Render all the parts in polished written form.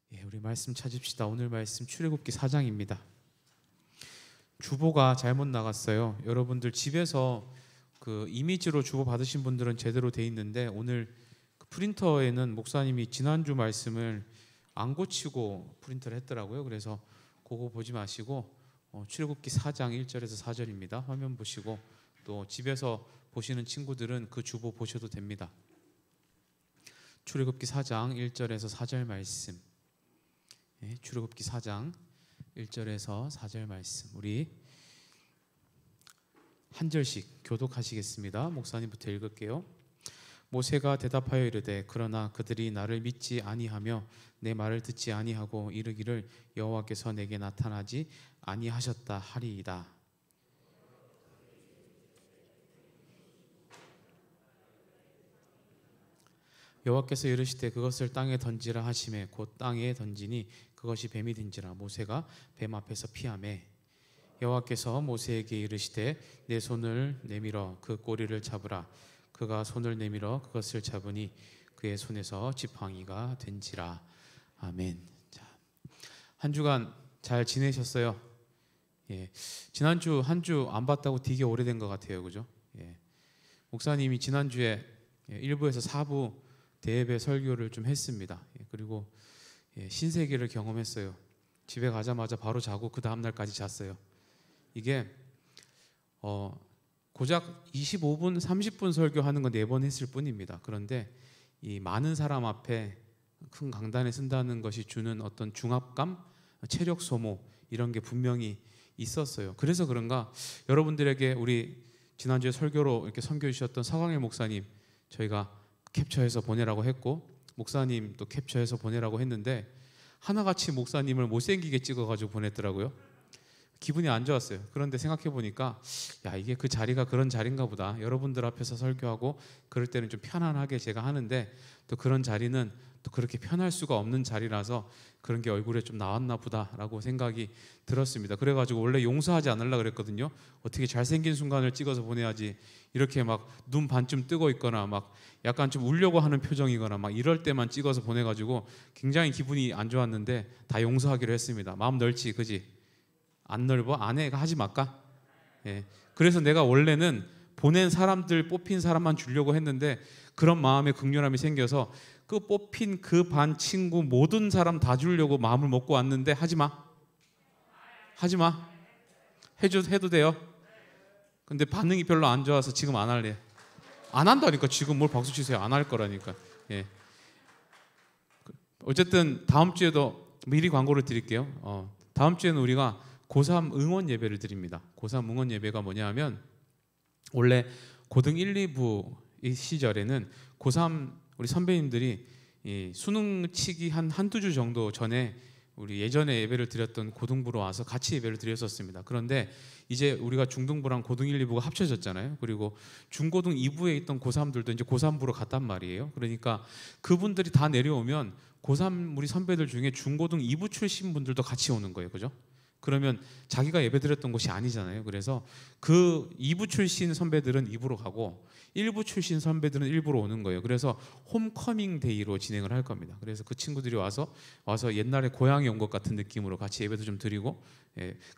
우리 말씀 찾읍시다. 오늘 말씀 출애굽기 4장입니다. 주보가 잘못 나갔어요. 여러분들 집에서 그 이미지로 주보 받으신 분들은 제대로 돼 있는데 오늘 그 프린터에는 목사님이 지난주 말씀을 안 고치고 프린터를 했더라고요. 그래서 그거 보지 마시고 출애굽기 4장 1절에서 4절입니다. 화면 보시고 또 집에서 보시는 친구들은 그 주보 보셔도 됩니다. 출애굽기 4장 1절에서 4절 말씀. 출애굽기 4장 1절에서 4절 말씀. 우리 한 절씩 교독하시겠습니다. 목사님부터 읽을게요. 모세가 대답하여 이르되 그러나 그들이 나를 믿지 아니하며 내 말을 듣지 아니하고 이르기를 여호와께서 내게 나타나지 아니하셨다 하리이다. 여호와께서 이르시되 그것을 땅에 던지라 하시매 곧 땅에 던지니 그것이 뱀이 된지라. 모세가 뱀 앞에서 피하매 여호와께서 모세에게 이르시되 내 손을 내밀어 그 꼬리를 잡으라. 그가 손을 내밀어 그것을 잡으니 그의 손에서 지팡이가 된지라. 아멘. 자, 한 주간 잘 지내셨어요? 지난주 한 주 안 봤다고 되게 오래된 것 같아요, 그죠? 목사님이 지난주에 1부에서 4부 대예배 설교를 좀 했습니다. 그리고 신세계를 경험했어요. 집에 가자마자 바로 자고 그 다음 날까지 잤어요. 이게 고작 25분, 30분 설교하는 거 4번 했을 뿐입니다. 그런데 이 많은 사람 앞에 큰 강단에 쓴다는 것이 주는 어떤 중압감, 체력 소모 이런 게 분명히 있었어요. 그래서 그런가 여러분들에게 우리 지난주에 설교로 이렇게 선교해 주셨던 서광일 목사님 저희가 캡처해서 보내라고 했고 목사님 또 캡처해서 보내라고 했는데 하나같이 목사님을 못생기게 찍어가지고 보냈더라고요. 기분이 안 좋았어요. 그런데 생각해 보니까 야 이게 그 자리가 그런 자리인가 보다. 여러분들 앞에서 설교하고 그럴 때는 좀 편안하게 제가 하는데 또 그런 자리는 또 그렇게 편할 수가 없는 자리라서 그런 게 얼굴에 좀 나왔나 보다라고 생각이 들었습니다. 그래가지고 원래 용서하지 않으려고 그랬거든요. 어떻게 잘생긴 순간을 찍어서 보내야지 이렇게 막 눈 반쯤 뜨고 있거나 막 약간 좀 울려고 하는 표정이거나 막 이럴 때만 찍어서 보내가지고 굉장히 기분이 안 좋았는데 다 용서하기로 했습니다. 마음 넓지 그지? 안 넓어? 아내가 하지 말까? 그래서 내가 원래는 보낸 사람들 뽑힌 사람만 주려고 했는데 그런 마음에 극렬함이 생겨서 그 뽑힌 그 반 친구 모든 사람 다 주려고 마음을 먹고 왔는데 하지마 해도 돼요. 근데 반응이 별로 안 좋아서 지금 안 할래. 안 한다니까. 지금 뭘 박수 치세요. 안 할 거라니까. 어쨌든 다음 주에도 미리 광고를 드릴게요. 다음 주에는 우리가 고3 응원 예배를 드립니다. 고3 응원 예배가 뭐냐 하면 원래 고등 1, 2부 이 시절에는 고3 우리 선배님들이 이 수능 치기 한두 주 정도 전에 우리 예전에 예배를 드렸던 고등부로 와서 같이 예배를 드렸었습니다. 그런데 이제 우리가 중등부랑 고등 1, 2부가 합쳐졌잖아요. 그리고 중고등 2부에 있던 고3들도 이제 고3부로 갔단 말이에요. 그러니까 그분들이 다 내려오면 고3 우리 선배들 중에 중고등 2부 출신 분들도 같이 오는 거예요. 그죠? 그러면 자기가 예배드렸던 곳이 아니잖아요. 그래서 그 2부 출신 선배들은 2부로 가고 1부 출신 선배들은 1부로 오는 거예요. 그래서 홈커밍 데이로 진행을 할 겁니다. 그래서 그 친구들이 와서 옛날에 고향에 온 것 같은 느낌으로 같이 예배도 좀 드리고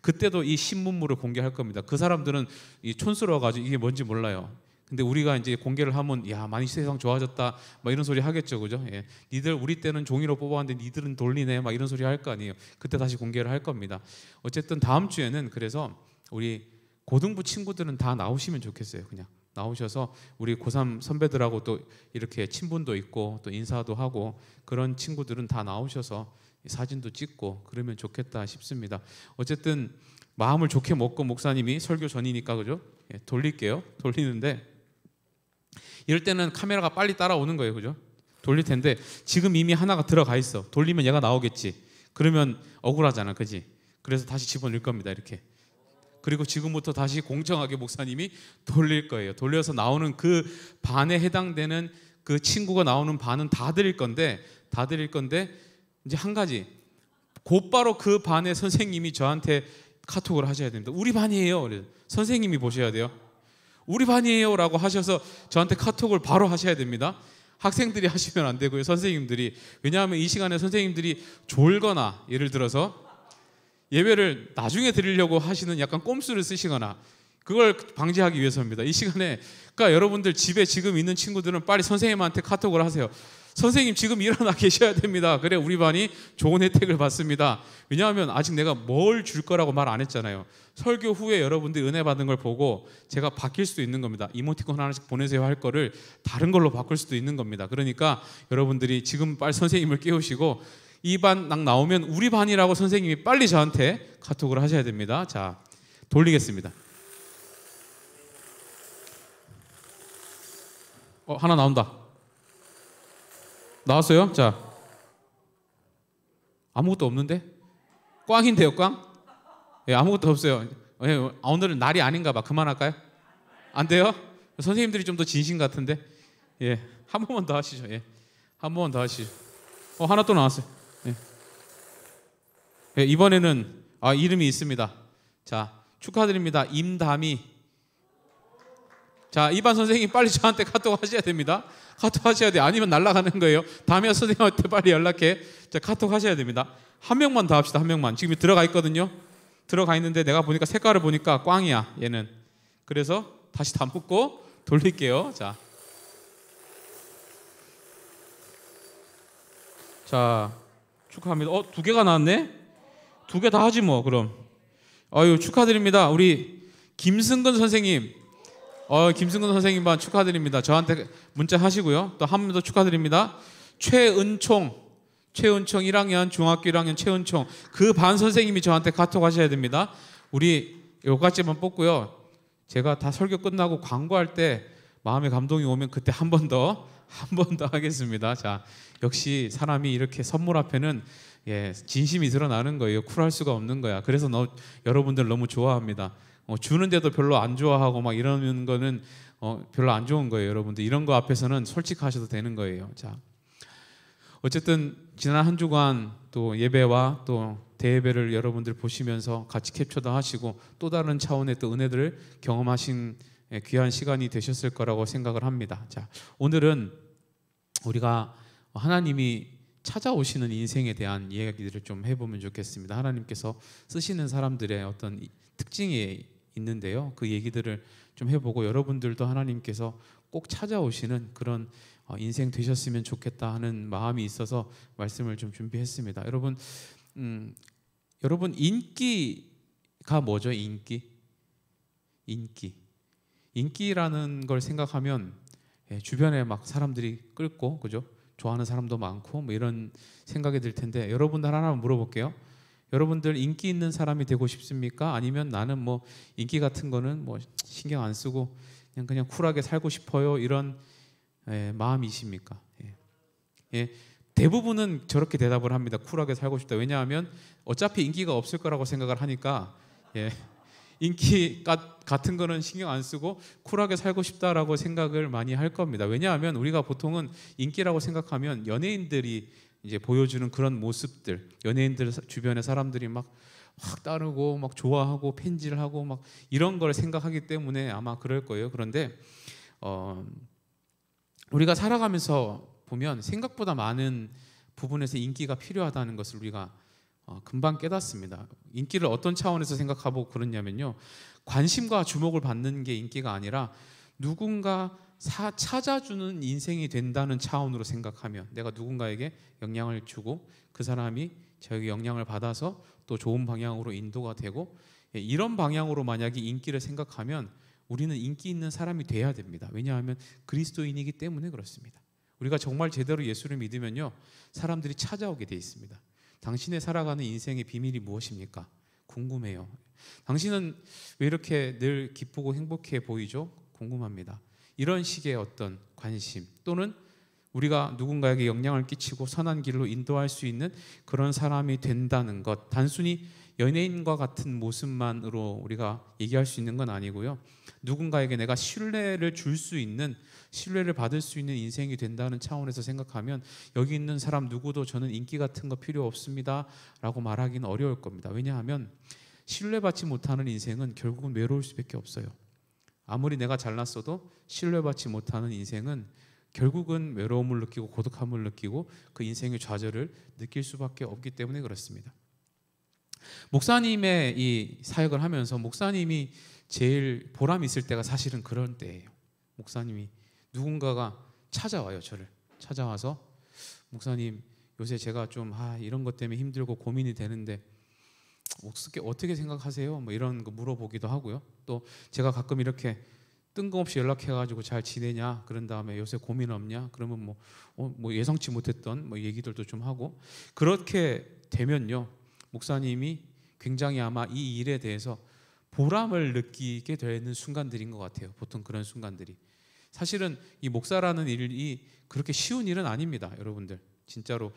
그때도 이 신문물을 공개할 겁니다. 그 사람들은 이 촌스러워가지고 이게 뭔지 몰라요. 근데 우리가 이제 공개를 하면 야 많이 세상 좋아졌다 막 이런 소리 하겠죠, 그죠? 니들 우리 때는 종이로 뽑아왔는데 니들은 돌리네 막 이런 소리 할 거 아니에요. 그때 다시 공개를 할 겁니다. 어쨌든 다음 주에는 그래서 우리 고등부 친구들은 다 나오시면 좋겠어요. 그냥 나오셔서 우리 고3 선배들하고 또 이렇게 친분도 있고 또 인사도 하고 그런 친구들은 다 나오셔서 사진도 찍고 그러면 좋겠다 싶습니다. 어쨌든 마음을 좋게 먹고 목사님이 설교 전이니까 그죠? 돌릴게요. 돌리는데 이럴 때는 카메라가 빨리 따라오는 거예요. 그죠? 돌릴 텐데 지금 이미 하나가 들어가 있어. 돌리면 얘가 나오겠지. 그러면 억울하잖아. 그지? 그래서 다시 집어넣을 겁니다. 이렇게. 그리고 지금부터 다시 공정하게 목사님이 돌릴 거예요. 돌려서 나오는 그 반에 해당되는 그 친구가 나오는 반은 다 드릴 건데 이제 한 가지 곧바로 그 반의 선생님이 저한테 카톡을 하셔야 됩니다. 우리 반이에요. 선생님이 보셔야 돼요. 우리 반이에요 라고 하셔서 저한테 카톡을 바로 하셔야 됩니다. 학생들이 하시면 안 되고요. 선생님들이. 왜냐하면 이 시간에 선생님들이 졸거나 예를 들어서 예배를 나중에 드리려고 하시는 약간 꼼수를 쓰시거나 그걸 방지하기 위해서입니다. 이 시간에 그러니까 여러분들 집에 지금 있는 친구들은 빨리 선생님한테 카톡을 하세요. 선생님 지금 일어나 계셔야 됩니다. 그래 우리 반이 좋은 혜택을 받습니다. 왜냐하면 아직 내가 뭘 줄 거라고 말 안 했잖아요. 설교 후에 여러분들이 은혜 받은 걸 보고 제가 바뀔 수도 있는 겁니다. 이모티콘 하나씩 보내세요 할 거를 다른 걸로 바꿀 수도 있는 겁니다. 그러니까 여러분들이 지금 빨리 선생님을 깨우시고 이 반 딱 나오면 우리 반이라고 선생님이 빨리 저한테 카톡을 하셔야 됩니다. 자, 돌리겠습니다. 하나 나온다. 나왔어요? 자, 아무것도 없는데? 꽝인데요, 꽝? 예, 아무것도 없어요. 예, 오늘은 날이 아닌가 봐. 그만할까요? 안 돼요? 선생님들이 좀 더 진심 같은데? 예, 한 번만 더 하시죠. 예, 한 번만 더 하시죠. 하나 또 나왔어요. 예. 예, 이번에는 이름이 있습니다. 자, 축하드립니다. 임담이. 자, 이반 선생님 빨리 저한테 카톡 하셔야 됩니다. 카톡 하셔야 돼요. 아니면 날아가는 거예요. 다미아 선생님한테 빨리 연락해. 자, 카톡 하셔야 됩니다. 한 명만 더 합시다. 한 명만. 지금 들어가 있거든요. 들어가 있는데 내가 보니까 색깔을 보니까 꽝이야. 얘는. 그래서 다시 다 묶고 돌릴게요. 자, 축하합니다. 두 개가 나왔네. 두 개 다 하지 뭐 그럼. 아유 축하드립니다. 우리 김승근 선생님. 김승근 선생님 반 축하드립니다. 저한테 문자 하시고요. 또 한 번 더 축하드립니다. 최은총 1학년 중학교 1학년 최은총 그 반 선생님이 저한테 카톡 하셔야 됩니다. 우리 요까지만 뽑고요. 제가 다 설교 끝나고 광고할 때 마음의 감동이 오면 그때 한 번 더 하겠습니다. 자, 역시 사람이 이렇게 선물 앞에는 진심이 드러나는 거예요. 쿨할 수가 없는 거야. 그래서 여러분들 너무 좋아합니다. 주는데도 별로 안 좋아하고 막 이러는 거는 별로 안 좋은 거예요. 여러분들 이런 거 앞에서는 솔직하셔도 되는 거예요. 자, 어쨌든 지난 한 주간 또 예배와 또 대예배를 여러분들 보시면서 같이 캡처도 하시고 또 다른 차원의 또 은혜들을 경험하신 귀한 시간이 되셨을 거라고 생각을 합니다. 자, 오늘은 우리가 하나님이 찾아오시는 인생에 대한 이야기들을 좀 해보면 좋겠습니다. 하나님께서 쓰시는 사람들의 어떤 특징이 있는데요. 그 얘기들을 좀 해보고 여러분들도 하나님께서 꼭 찾아오시는 그런 인생 되셨으면 좋겠다 하는 마음이 있어서 말씀을 좀 준비했습니다. 여러분 인기가 뭐죠? 인기라는 걸 생각하면 주변에 막 사람들이 끓고 그죠? 좋아하는 사람도 많고 뭐 이런 생각이 들 텐데 여러분들 하나 물어볼게요. 여러분들 인기 있는 사람이 되고 싶습니까? 아니면 나는 뭐 인기 같은 거는 뭐 신경 안 쓰고 그냥 쿨하게 살고 싶어요 이런 마음이십니까? 대부분은 저렇게 대답을 합니다. 쿨하게 살고 싶다. 왜냐하면 어차피 인기가 없을 거라고 생각을 하니까 인기 같은 거는 신경 안 쓰고 쿨하게 살고 싶다라고 생각을 많이 할 겁니다. 왜냐하면 우리가 보통은 인기라고 생각하면 연예인들이 이제 보여주는 그런 모습들, 연예인들 주변의 사람들이 막 따르고 막 좋아하고 팬질하고 막 이런 걸 생각하기 때문에 아마 그럴 거예요. 그런데 우리가 살아가면서 보면 생각보다 많은 부분에서 인기가 필요하다는 것을 우리가 금방 깨닫습니다. 인기를 어떤 차원에서 생각하고 그러냐면요, 관심과 주목을 받는 게 인기가 아니라 누군가 찾아주는 인생이 된다는 차원으로 생각하면 내가 누군가에게 영향을 주고 그 사람이 저에게 영향을 받아서 또 좋은 방향으로 인도가 되고 이런 방향으로 만약에 인기를 생각하면 우리는 인기 있는 사람이 돼야 됩니다. 왜냐하면 그리스도인이기 때문에 그렇습니다. 우리가 정말 제대로 예수를 믿으면요, 사람들이 찾아오게 돼 있습니다. 당신의 살아가는 인생의 비밀이 무엇입니까? 궁금해요. 당신은 왜 이렇게 늘 기쁘고 행복해 보이죠? 궁금합니다. 이런 식의 어떤 관심 또는 우리가 누군가에게 영향을 끼치고 선한 길로 인도할 수 있는 그런 사람이 된다는 것, 단순히 연예인과 같은 모습만으로 우리가 얘기할 수 있는 건 아니고요, 누군가에게 내가 신뢰를 줄 수 있는, 신뢰를 받을 수 있는 인생이 된다는 차원에서 생각하면 여기 있는 사람 누구도 저는 인기 같은 거 필요 없습니다 라고 말하기는 어려울 겁니다. 왜냐하면 신뢰받지 못하는 인생은 결국은 외로울 수밖에 없어요. 아무리 내가 잘났어도 신뢰받지 못하는 인생은 결국은 외로움을 느끼고 고독함을 느끼고 그 인생의 좌절을 느낄 수밖에 없기 때문에 그렇습니다. 목사님의 이 사역을 하면서 목사님이 제일 보람 있을 때가 사실은 그런 때예요. 목사님이 누군가가 찾아와요. 저를 찾아와서 목사님 요새 제가 좀 이런 것 때문에 힘들고 고민이 되는데 어떻게 생각하세요? 뭐 이런 거 물어보기도 하고요. 또 제가 가끔 이렇게 뜬금없이 연락해가지고 잘 지내냐 그런 다음에 요새 고민 없냐 그러면 뭐 예상치 못했던 뭐 얘기들도 좀 하고 그렇게 되면요 목사님이 굉장히 아마 이 일에 대해서 보람을 느끼게 되는 순간들인 것 같아요. 보통 그런 순간들이 사실은 이 목사라는 일이 그렇게 쉬운 일은 아닙니다. 여러분들 진짜로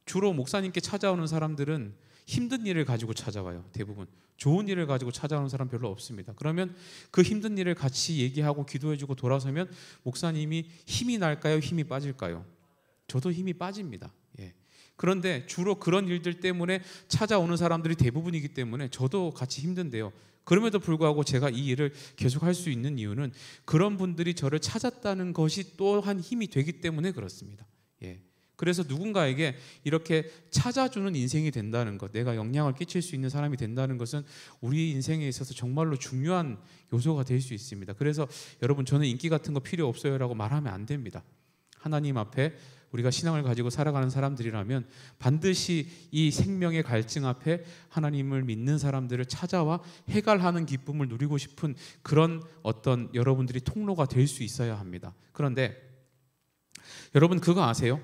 주로 목사님께 찾아오는 사람들은 힘든 일을 가지고 찾아와요. 대부분 좋은 일을 가지고 찾아오는 사람 별로 없습니다. 그러면 그 힘든 일을 같이 얘기하고 기도해주고 돌아서면 목사님이 힘이 날까요? 힘이 빠질까요? 저도 힘이 빠집니다. 그런데 주로 그런 일들 때문에 찾아오는 사람들이 대부분이기 때문에 저도 같이 힘든데요. 그럼에도 불구하고 제가 이 일을 계속할 수 있는 이유는 그런 분들이 저를 찾았다는 것이 또한 힘이 되기 때문에 그렇습니다. 그래서 누군가에게 이렇게 찾아주는 인생이 된다는 것, 내가 영향을 끼칠 수 있는 사람이 된다는 것은 우리 인생에 있어서 정말로 중요한 요소가 될 수 있습니다. 그래서 여러분 저는 인기 같은 거 필요 없어요 라고 말하면 안 됩니다. 하나님 앞에 우리가 신앙을 가지고 살아가는 사람들이라면 반드시 이 생명의 갈증 앞에 하나님을 믿는 사람들을 찾아와 해갈하는 기쁨을 누리고 싶은 그런 어떤 여러분들이 통로가 될 수 있어야 합니다. 그런데 여러분 그거 아세요?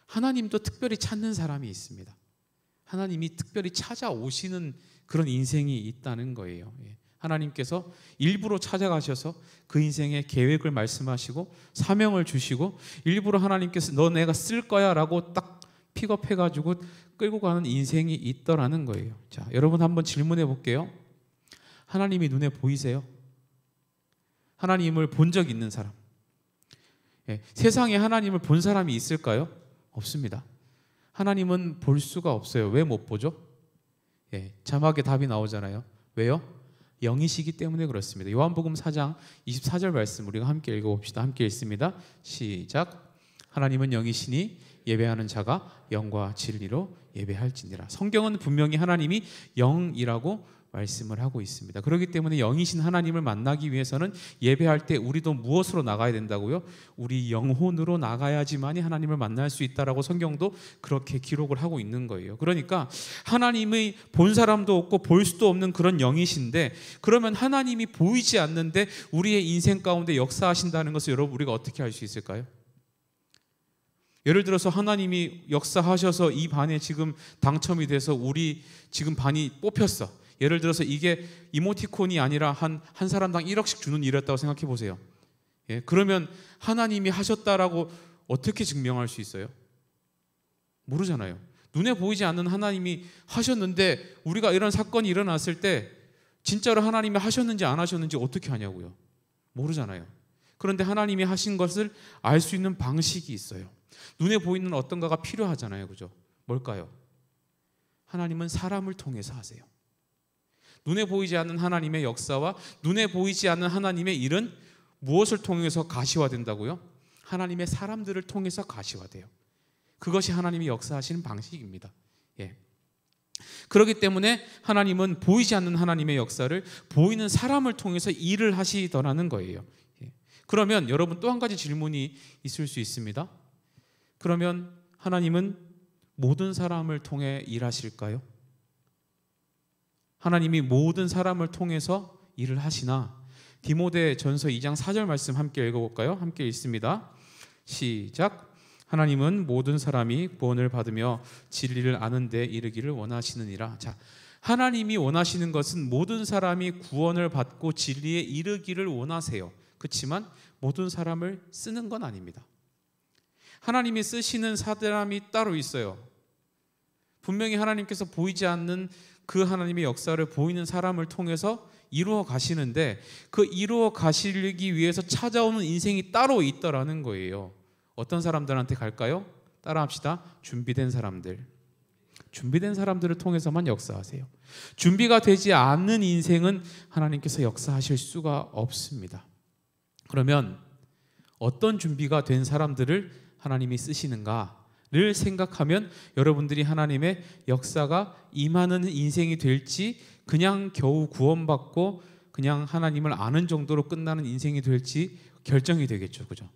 하나님도 특별히 찾는 사람이 있습니다. 하나님이 특별히 찾아오시는 그런 인생이 있다는 거예요. 하나님께서 일부러 찾아가셔서 그 인생의 계획을 말씀하시고 사명을 주시고 일부러 하나님께서 너 내가 쓸 거야 라고 딱 픽업해가지고 끌고 가는 인생이 있더라는 거예요. 자, 여러분 한번 질문해 볼게요. 하나님이 눈에 보이세요? 하나님을 본 적 있는 사람? 세상에 하나님을 본 사람이 있을까요? 없습니다. 하나님은 볼 수가 없어요. 왜 못 보죠? 자막에 답이 나오잖아요. 왜요? 영이시기 때문에 그렇습니다. 요한복음 4장 24절 말씀 우리가 함께 읽어봅시다. 함께 읽습니다. 시작. 하나님은 영이시니 예배하는 자가 영과 진리로 예배할지니라. 성경은 분명히 하나님이 영이라고 말씀을 하고 있습니다. 그렇기 때문에 영이신 하나님을 만나기 위해서는 예배할 때 우리도 무엇으로 나가야 된다고요? 우리 영혼으로 나가야지만이 하나님을 만날 수 있다라고 성경도 그렇게 기록을 하고 있는 거예요. 그러니까 하나님의 본 사람도 없고 볼 수도 없는 그런 영이신데 그러면 하나님이 보이지 않는데 우리의 인생 가운데 역사하신다는 것을 여러분 우리가 어떻게 알 수 있을까요? 예를 들어서 하나님이 역사하셔서 이 반에 지금 당첨이 돼서 우리 지금 반이 뽑혔어. 예를 들어서 이게 이모티콘이 아니라 한 사람당 1억씩 주는 일이었다고 생각해 보세요. 그러면 하나님이 하셨다라고 어떻게 증명할 수 있어요? 모르잖아요. 눈에 보이지 않는 하나님이 하셨는데 우리가 이런 사건이 일어났을 때 진짜로 하나님이 하셨는지 안 하셨는지 어떻게 하냐고요? 모르잖아요. 그런데 하나님이 하신 것을 알 수 있는 방식이 있어요. 눈에 보이는 어떤가가 필요하잖아요. 그죠? 뭘까요? 하나님은 사람을 통해서 하세요. 눈에 보이지 않는 하나님의 역사와 눈에 보이지 않는 하나님의 일은 무엇을 통해서 가시화된다고요? 하나님의 사람들을 통해서 가시화돼요. 그것이 하나님이 역사하시는 방식입니다. 그렇기 때문에 하나님은 보이지 않는 하나님의 역사를 보이는 사람을 통해서 일을 하시더라는 거예요. 그러면 여러분 또 한 가지 질문이 있을 수 있습니다. 그러면 하나님은 모든 사람을 통해 일하실까요? 하나님이 모든 사람을 통해서 일을 하시나? 디모데전서 2장 4절 말씀 함께 읽어볼까요? 함께 읽습니다. 시작. 하나님은 모든 사람이 구원을 받으며 진리를 아는 데 이르기를 원하시느니라. 자, 하나님이 원하시는 것은 모든 사람이 구원을 받고 진리에 이르기를 원하세요. 그렇지만 모든 사람을 쓰는 건 아닙니다. 하나님이 쓰시는 사람이 따로 있어요. 분명히 하나님께서 보이지 않는 그 하나님의 역사를 보이는 사람을 통해서 이루어 가시는데 그 이루어 가시기 위해서 찾아오는 인생이 따로 있더라는 거예요. 어떤 사람들한테 갈까요? 따라합시다. 준비된 사람들. 준비된 사람들을 통해서만 역사하세요. 준비가 되지 않는 인생은 하나님께서 역사하실 수가 없습니다. 그러면 어떤 준비가 된 사람들을 하나님이 쓰시는가를 생각하면 여러분들이 하나님의 역사가 임하는 인생이 될지, 그냥 겨우 구원받고 그냥 하나님을 아는 정도로 끝나는 인생이 될지 결정이 되겠죠. 그죠?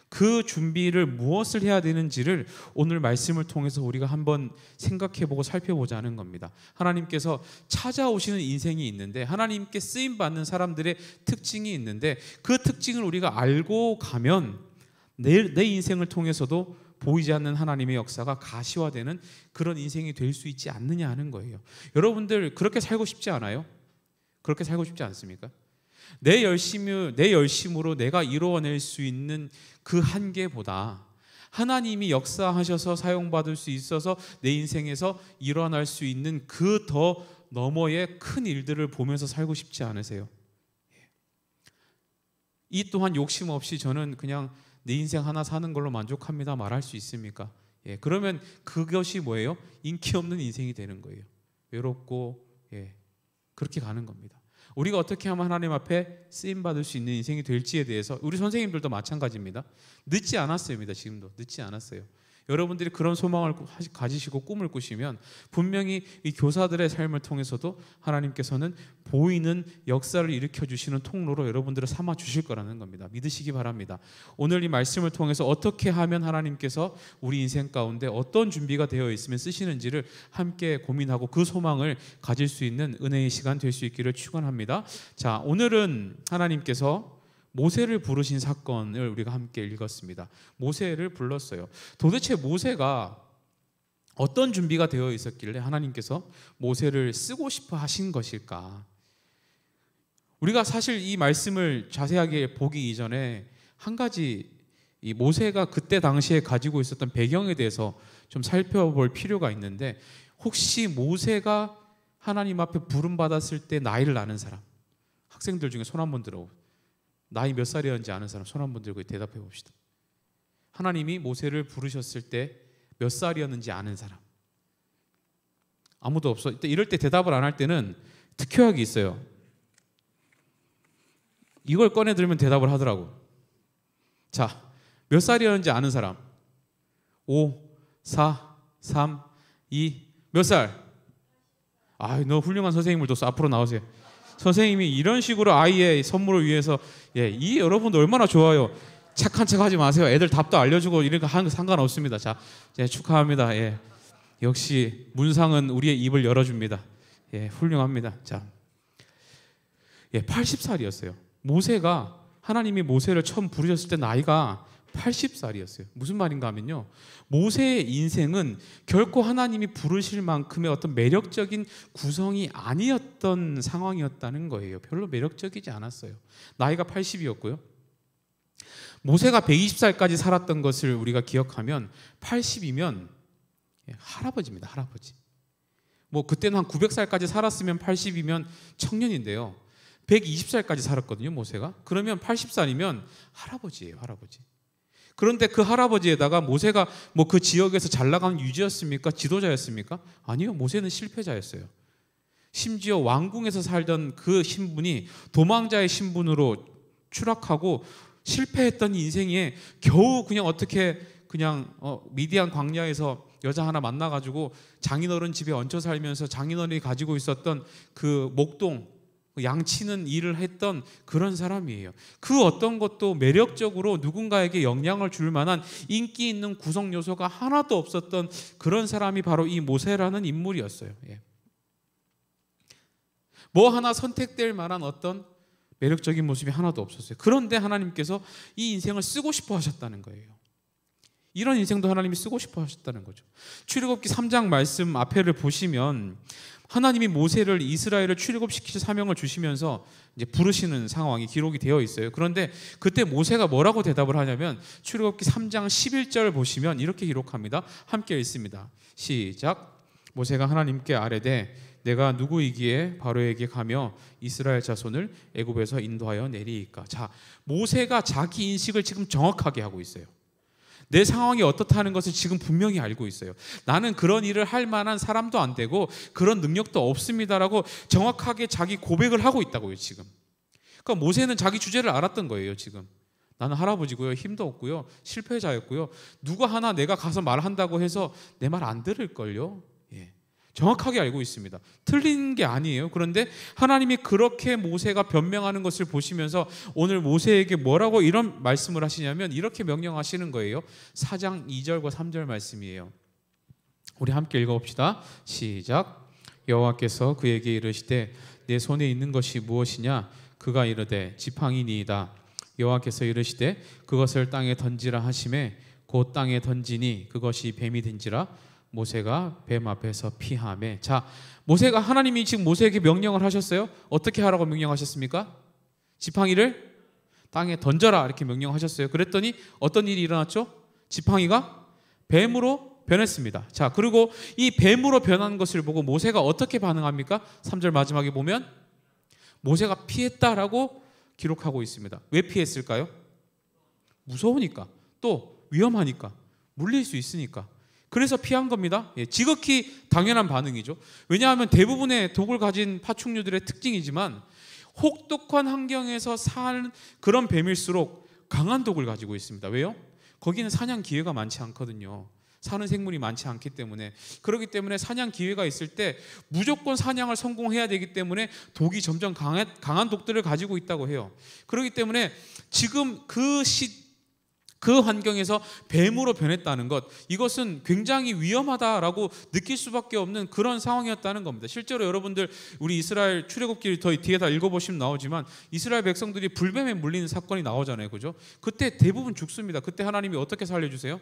그 준비를 무엇을 해야 되는지를 오늘 말씀을 통해서 우리가 한번 생각해보고 살펴보자는 겁니다. 하나님께서 찾아오시는 인생이 있는데, 하나님께 쓰임받는 사람들의 특징이 있는데, 그 특징을 우리가 알고 가면 내 인생을 통해서도 보이지 않는 하나님의 역사가 가시화되는 그런 인생이 될 수 있지 않느냐 하는 거예요. 여러분들 그렇게 살고 싶지 않아요? 그렇게 살고 싶지 않습니까? 내 열심으로 내가 이루어낼 수 있는 그 한계보다 하나님이 역사하셔서 사용받을 수 있어서 내 인생에서 일어날 수 있는 그 더 너머의 큰 일들을 보면서 살고 싶지 않으세요? 이 또한 욕심 없이 저는 그냥 내 인생 하나 사는 걸로 만족합니다 말할 수 있습니까? 그러면 그것이 뭐예요? 인기 없는 인생이 되는 거예요. 외롭고 그렇게 가는 겁니다. 우리가 어떻게 하면 하나님 앞에 쓰임받을 수 있는 인생이 될지에 대해서 우리 선생님들도 마찬가지입니다. 늦지 않았습니다. 지금도 늦지 않았어요. 여러분들이 그런 소망을 가지시고 꿈을 꾸시면 분명히 이 교사들의 삶을 통해서도 하나님께서는 보이는 역사를 일으켜주시는 통로로 여러분들을 삼아주실 거라는 겁니다. 믿으시기 바랍니다. 오늘 이 말씀을 통해서 어떻게 하면 하나님께서 우리 인생 가운데 어떤 준비가 되어 있으면 쓰시는지를 함께 고민하고 그 소망을 가질 수 있는 은혜의 시간 될 수 있기를 축원합니다. 자, 오늘은 하나님께서 모세를 부르신 사건을 우리가 함께 읽었습니다. 모세를 불렀어요. 도대체 모세가 어떤 준비가 되어 있었길래 하나님께서 모세를 쓰고 싶어 하신 것일까? 우리가 사실 이 말씀을 자세하게 보기 이전에 한 가지 이 모세가 그때 당시에 가지고 있었던 배경에 대해서 좀 살펴볼 필요가 있는데, 혹시 모세가 하나님 앞에 부름받았을 때 나이를 아는 사람, 학생들 중에 손 한번 들어, 나이 몇 살이었는지 아는 사람 손 한번 들고 대답해 봅시다. 하나님이 모세를 부르셨을 때 몇 살이었는지 아는 사람. 아무도 없어. 이럴 때 대답을 안 할 때는 특효약이 있어요. 이걸 꺼내 들면 대답을 하더라고. 자, 몇 살이었는지 아는 사람. 5, 4, 3, 2, 몇 살? 너 훌륭한 선생님을 뒀어. 앞으로 나오세요. 선생님이 이런 식으로 아이의 선물을 위해서, 이 여러분들 얼마나 좋아요. 착한 척 하지 마세요. 애들 답도 알려주고 이런 거 하는 거 상관없습니다. 자, 축하합니다. 역시 문상은 우리의 입을 열어줍니다. 훌륭합니다. 자, 80살이었어요. 모세가, 하나님이 모세를 처음 부르셨을 때 나이가 80살이었어요. 무슨 말인가 하면요, 모세의 인생은 결코 하나님이 부르실 만큼의 어떤 매력적인 구성이 아니었던 상황이었다는 거예요. 별로 매력적이지 않았어요. 나이가 80이었고요. 모세가 120살까지 살았던 것을 우리가 기억하면 80이면 할아버지입니다. 할아버지. 뭐 그때는 한 900살까지 살았으면 80이면 청년인데요. 120살까지 살았거든요, 모세가. 그러면 80살이면 할아버지예요, 할아버지. 그런데 그 할아버지에다가 모세가 뭐 그 지역에서 잘 나가는 유지였습니까? 지도자였습니까? 아니요, 모세는 실패자였어요. 심지어 왕궁에서 살던 그 신분이 도망자의 신분으로 추락하고 실패했던 인생에 겨우 그냥 어떻게 그냥 미디안 광야에서 여자 하나 만나가지고 장인어른 집에 얹혀 살면서 장인어른이 가지고 있었던 그 목동, 양치는 일을 했던 그런 사람이에요. 그 어떤 것도 매력적으로 누군가에게 영향을 줄 만한 인기 있는 구성 요소가 하나도 없었던 그런 사람이 바로 이 모세라는 인물이었어요. 뭐 하나 선택될 만한 어떤 매력적인 모습이 하나도 없었어요. 그런데 하나님께서 이 인생을 쓰고 싶어 하셨다는 거예요. 이런 인생도 하나님이 쓰고 싶어 하셨다는 거죠. 출애굽기 3장 말씀 앞에를 보시면 하나님이 모세를 이스라엘을 출애굽시킬 사명을 주시면서 이제 부르시는 상황이 기록이 되어 있어요. 그런데 그때 모세가 뭐라고 대답을 하냐면 출애굽기 3장 11절 보시면 이렇게 기록합니다. 함께 읽습니다. 시작. 모세가 하나님께 아뢰되 내가 누구이기에 바로에게 가며 이스라엘 자손을 애굽에서 인도하여 내리이까. 자, 모세가 자기 인식을 지금 정확하게 하고 있어요. 내 상황이 어떻다는 것을 지금 분명히 알고 있어요. 나는 그런 일을 할 만한 사람도 안 되고 그런 능력도 없습니다라고 정확하게 자기 고백을 하고 있다고요, 지금. 그러니까 모세는 자기 주제를 알았던 거예요, 지금. 나는 할아버지고요. 힘도 없고요. 실패자였고요. 누가 하나 내가 가서 말한다고 해서 내 말 안 들을걸요. 예. 정확하게 알고 있습니다. 틀린 게 아니에요. 그런데 하나님이 그렇게 모세가 변명하는 것을 보시면서 오늘 모세에게 뭐라고 이런 말씀을 하시냐면 이렇게 명령하시는 거예요. 4장 2절과 3절 말씀이에요. 우리 함께 읽어봅시다. 시작. 여호와께서 그에게 이르시되 내 손에 있는 것이 무엇이냐? 그가 이르되 지팡이니이다. 여호와께서 이르시되 그것을 땅에 던지라 하시매 곧 땅에 던지니 그것이 뱀이 된지라. 모세가 뱀 앞에서 피하매. 자, 모세가 하나님이 지금 모세에게 명령을 하셨어요. 어떻게 하라고 명령하셨습니까? 지팡이를 땅에 던져라 이렇게 명령하셨어요. 그랬더니 어떤 일이 일어났죠? 지팡이가 뱀으로 변했습니다. 자, 그리고 이 뱀으로 변한 것을 보고 모세가 어떻게 반응합니까? 3절 마지막에 보면 모세가 피했다라고 기록하고 있습니다. 왜 피했을까요? 무서우니까, 또 위험하니까, 물릴 수 있으니까. 그래서 피한 겁니다. 예, 지극히 당연한 반응이죠. 왜냐하면 대부분의 독을 가진 파충류들의 특징이지만 혹독한 환경에서 사는 그런 뱀일수록 강한 독을 가지고 있습니다. 왜요? 거기는 사냥 기회가 많지 않거든요. 사는 생물이 많지 않기 때문에. 그렇기 때문에 사냥 기회가 있을 때 무조건 사냥을 성공해야 되기 때문에 독이 점점 강한 독들을 가지고 있다고 해요. 그렇기 때문에 지금 그 환경에서 뱀으로 변했다는 것, 이것은 굉장히 위험하다라고 느낄 수밖에 없는 그런 상황이었다는 겁니다. 실제로 여러분들 우리 이스라엘 출애굽기 더 뒤에 다 읽어보시면 나오지만 이스라엘 백성들이 불뱀에 물리는 사건이 나오잖아요. 그죠? 그때 대부분 죽습니다. 그때 하나님이 어떻게 살려주세요?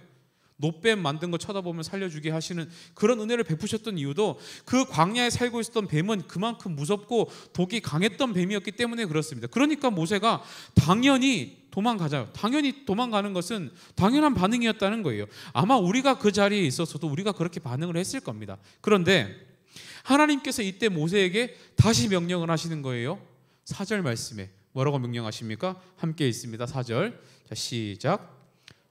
노뱀 만든 거 쳐다보면 살려주게 하시는 그런 은혜를 베푸셨던 이유도 그 광야에 살고 있었던 뱀은 그만큼 무섭고 독이 강했던 뱀이었기 때문에 그렇습니다. 그러니까 모세가 당연히 도망가자. 당연히 도망가는 것은 당연한 반응이었다는 거예요. 아마 우리가 그 자리에 있었어도 우리가 그렇게 반응을 했을 겁니다. 그런데 하나님께서 이때 모세에게 다시 명령을 하시는 거예요. 4절 말씀에 뭐라고 명령하십니까? 함께 있습니다. 4절. 자, 시작.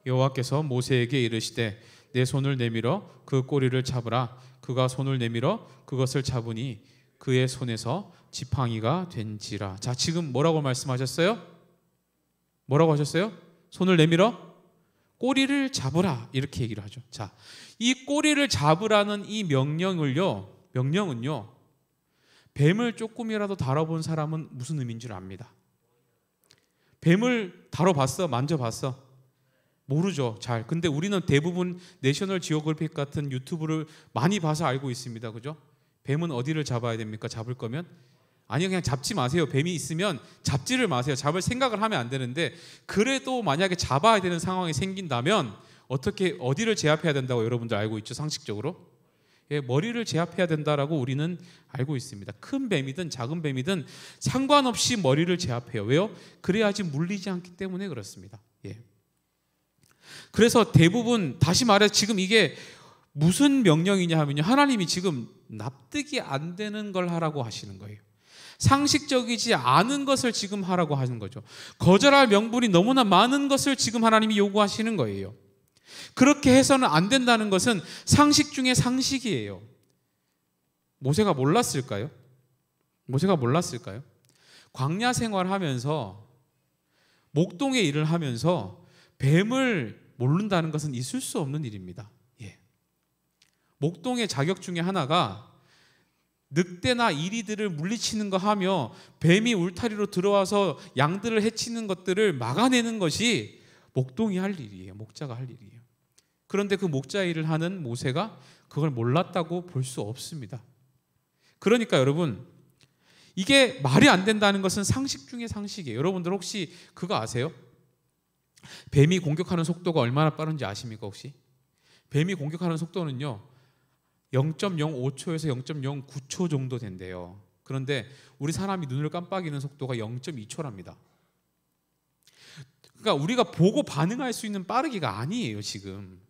여호와께서 모세에게 이르시되 내 손을 내밀어 그 꼬리를 잡으라. 그가 손을 내밀어 그것을 잡으니 그의 손에서 지팡이가 된지라. 자, 지금 뭐라고 말씀하셨어요? 뭐라고 하셨어요? 손을 내밀어 꼬리를 잡으라 이렇게 얘기를 하죠. 자, 이 꼬리를 잡으라는 이 명령은요 뱀을 조금이라도 다뤄본 사람은 무슨 의미인 줄 압니다. 뱀을 다뤄봤어? 만져봤어? 모르죠. 잘. 근데 우리는 대부분 내셔널 지오그래픽 같은 유튜브를 많이 봐서 알고 있습니다. 그죠? 뱀은 어디를 잡아야 됩니까? 잡을 거면? 아니요, 그냥 잡지 마세요. 뱀이 있으면 잡지를 마세요. 잡을 생각을 하면 안 되는데, 그래도 만약에 잡아야 되는 상황이 생긴다면 어디를 제압해야 된다고 여러분들 알고 있죠? 상식적으로? 예, 머리를 제압해야 된다라고 우리는 알고 있습니다. 큰 뱀이든 작은 뱀이든 상관없이 머리를 제압해요. 왜요? 그래야지 물리지 않기 때문에 그렇습니다. 예. 그래서 대부분 다시 말해 지금 이게 무슨 명령이냐 하면요, 하나님이 지금 납득이 안 되는 걸 하라고 하시는 거예요. 상식적이지 않은 것을 지금 하라고 하는 거죠. 거절할 명분이 너무나 많은 것을 지금 하나님이 요구하시는 거예요. 그렇게 해서는 안 된다는 것은 상식 중에 상식이에요. 모세가 몰랐을까요? 모세가 몰랐을까요? 광야 생활하면서 목동의 일을 하면서 뱀을 모른다는 것은 있을 수 없는 일입니다. 예. 목동의 자격 중에 하나가 늑대나 이리들을 물리치는 거 하며 뱀이 울타리로 들어와서 양들을 해치는 것들을 막아내는 것이 목동이 할 일이에요. 목자가 할 일이에요. 그런데 그 목자 일을 하는 모세가 그걸 몰랐다고 볼 수 없습니다. 그러니까 여러분, 이게 말이 안 된다는 것은 상식 중에 상식이에요. 여러분들 혹시 그거 아세요? 뱀이 공격하는 속도가 얼마나 빠른지 아십니까 혹시? 뱀이 공격하는 속도는요 0.05초에서 0.09초 정도 된대요. 그런데 우리 사람이 눈을 깜빡이는 속도가 0.2초랍니다. 그러니까 우리가 보고 반응할 수 있는 빠르기가 아니에요. 지금